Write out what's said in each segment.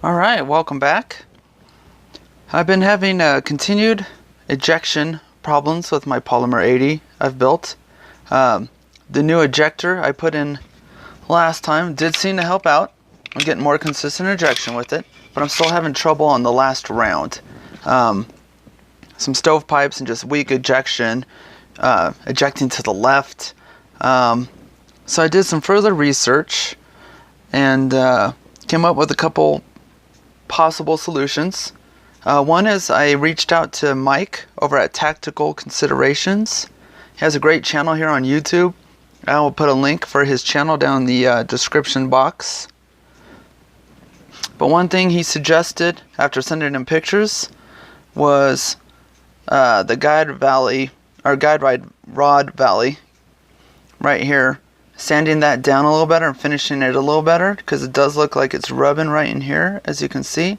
Alright, welcome back. I've been having continued ejection problems with my Polymer 80 I've built. The new ejector I put in last time did seem to help out. I'm getting more consistent ejection with it, but I'm still having trouble on the last round. Some stovepipes and just weak ejection, ejecting to the left. So I did some further research and came up with a couple possible solutions. One is I reached out to Mike over at Tactical Considerations. He has a great channel here on YouTube. I will put a link for his channel down in the description box. But one thing he suggested after sending him pictures was the guide rod valley right here, sanding that down a little better and finishing it a little better, because it does look like it's rubbing right in here, as you can see.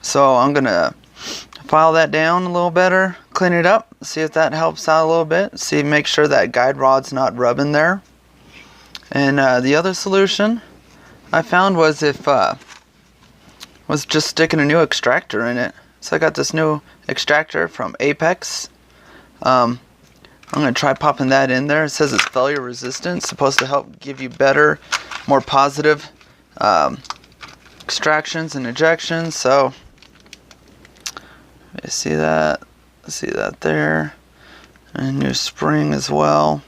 So I'm gonna file that down a little better, clean it up, see if that helps out a little bit, make sure that guide rod's not rubbing there. And the other solution I found was was just sticking a new extractor in it. So I got this new extractor from Apex. I'm going to try popping that in there. It says it's failure resistant. It's supposed to help give you better, more positive extractions and ejections. So, you see that? See that there? And a new spring as well.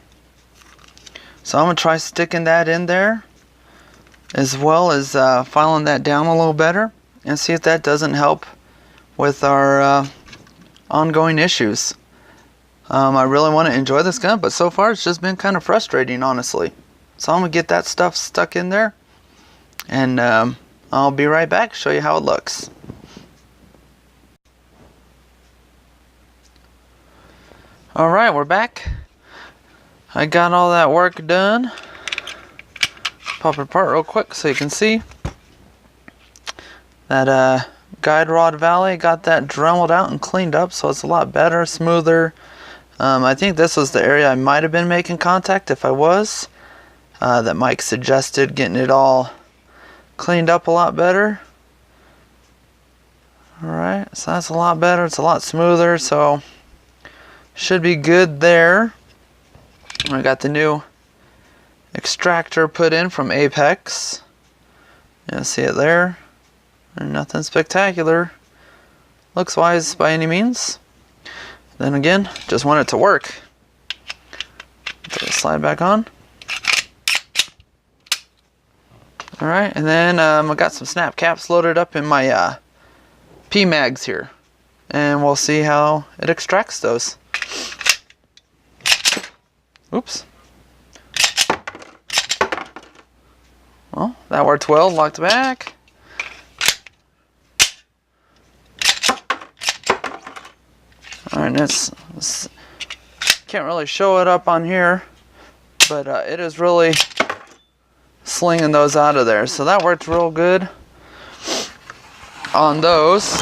So I'm going to try sticking that in there, as well as filing that down a little better, and see if that doesn't help with our ongoing issues. I really want to enjoy this gun, but so far it's just been kind of frustrating, honestly. So I'm going to get that stuff stuck in there, and I'll be right back, show you how it looks. Alright, we're back. I got all that work done. Pop it apart real quick so you can see. That guide rod valley, got that dremeled out and cleaned up, so it's a lot better, smoother. I think this was the area I might have been making contact if I was. That Mike suggested getting it all cleaned up a lot better. Alright, so that's a lot better. It's a lot smoother, so should be good there. I got the new extractor put in from Apex. You see it there. Nothing spectacular looks wise by any means. Then again, just want it to work. Slide back on. Alright, and then I got some snap caps loaded up in my P-mags here. And we'll see how it extracts those. Oops. Well, that worked well. Locked back. Alright, this can't really show it up on here, but it is really slinging those out of there. So that worked real good on those.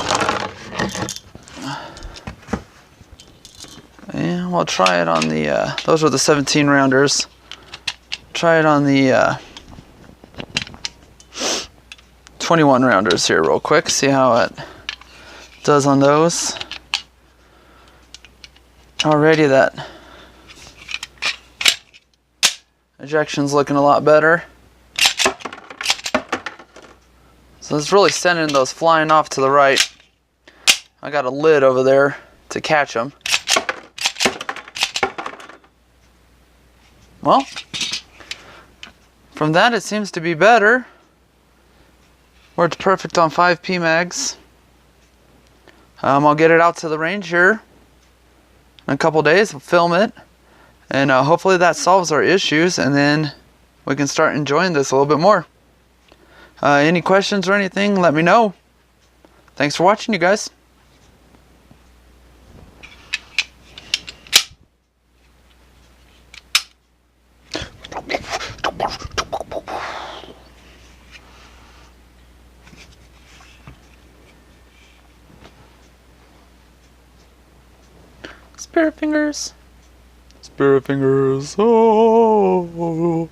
And we'll try it on the, those were the 17 rounders. Try it on the 21 rounders here real quick, see how it does on those. Already that ejection's looking a lot better. So it's really sending those flying off to the right. I got a lid over there to catch them. Well, from that it seems to be better. Worked perfect on 5 P-mags. I'll get it out to the range here in a couple days. We'll film it, and hopefully that solves our issues, and then we can start enjoying this a little bit more. Any questions or anything, let me know. Thanks for watching, you guys. Spirit fingers. Spirit fingers. Oh.